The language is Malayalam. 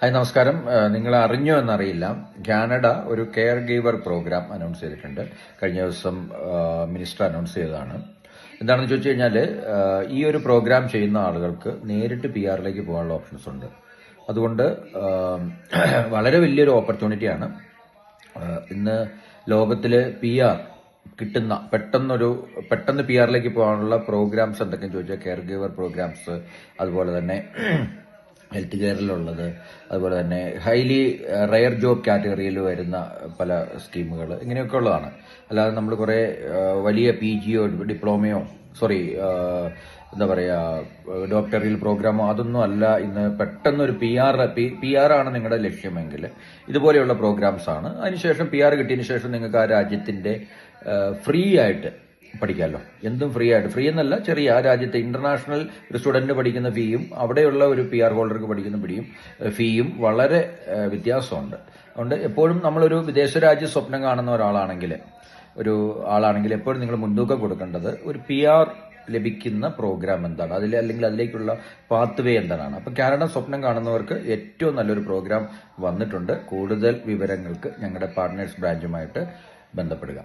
ഹായ് നമസ്കാരം. നിങ്ങൾ അറിഞ്ഞോ എന്നറിയില്ല, കാനഡ ഒരു കെയർ ഗീവർ പ്രോഗ്രാം അനൗൺസ് ചെയ്തിട്ടുണ്ട്. കഴിഞ്ഞ ദിവസം മിനിസ്റ്റർ അനൗൺസ് ചെയ്തതാണ്. എന്താണെന്ന് ചോദിച്ചു കഴിഞ്ഞാൽ, ഈ ഒരു പ്രോഗ്രാം ചെയ്യുന്ന ആളുകൾക്ക് നേരിട്ട് PR-ലേക്ക് പോകാനുള്ള ഓപ്ഷൻസ് ഉണ്ട്. അതുകൊണ്ട് വളരെ വലിയൊരു ഓപ്പർച്യൂണിറ്റിയാണ്. ഇന്ന് ലോകത്തില് PR കിട്ടുന്ന പെട്ടെന്ന് PR-ലേക്ക് പോകാനുള്ള പ്രോഗ്രാംസ് എന്തൊക്കെയെന്ന് ചോദിച്ചാൽ, കെയർ ഗീവർ പ്രോഗ്രാംസ്, അതുപോലെ തന്നെ ഹെൽത്ത് കെയറിലുള്ളത്, അതുപോലെ തന്നെ ഹൈലി റയർ ജോബ് കാറ്റഗറിയിൽ വരുന്ന പല സ്കീമുകൾ, ഇങ്ങനെയൊക്കെ ഉള്ളതാണ്. അല്ലാതെ നമ്മൾ കുറേ വലിയ PG-യോ ഡിപ്ലോമയോ എന്താ പറയുക ഡോക്ടറിയൽ പ്രോഗ്രാമോ അതൊന്നും അല്ല. ഇന്ന് പെട്ടെന്നൊരു PR ആണ് നിങ്ങളുടെ ലക്ഷ്യമെങ്കിൽ ഇതുപോലെയുള്ള പ്രോഗ്രാംസ് ആണ്. അതിനുശേഷം PR കിട്ടിയതിന് ശേഷം നിങ്ങൾക്ക് ആ രാജ്യത്തിന്റെ ഫ്രീ ആയിട്ട് പഠിക്കാമല്ലോ. എന്തും ഫ്രീ ആയിട്ട്, ഫ്രീ എന്നല്ല, ചെറിയ ആ രാജ്യത്തെ ഇന്റർനാഷണൽ ഒരു സ്റ്റുഡന്റ് പഠിക്കുന്ന ഫീയും അവിടെയുള്ള ഒരു PR ഹോൾഡർക്ക് പഠിക്കുന്ന ഫീയും വളരെ വ്യത്യാസമുണ്ട്. അതുകൊണ്ട് എപ്പോഴും നമ്മളൊരു വിദേശ രാജ്യ സ്വപ്നം കാണുന്ന ആളാണെങ്കിൽ എപ്പോഴും നിങ്ങൾ മുൻതൂക്കം കൊടുക്കേണ്ടത് ഒരു PR ലഭിക്കുന്ന പ്രോഗ്രാം എന്താണ്, അല്ലെങ്കിൽ അതിലേക്കുള്ള പാത്ത് വേ എന്താണ്. അപ്പൊ കാനഡ സ്വപ്നം കാണുന്നവർക്ക് ഏറ്റവും നല്ലൊരു പ്രോഗ്രാം വന്നിട്ടുണ്ട്. കൂടുതൽ വിവരങ്ങൾക്ക് ഞങ്ങളുടെ പാർട്ട്നേഴ്സ് ബ്രാഞ്ചുമായിട്ട് ബന്ധപ്പെടുക.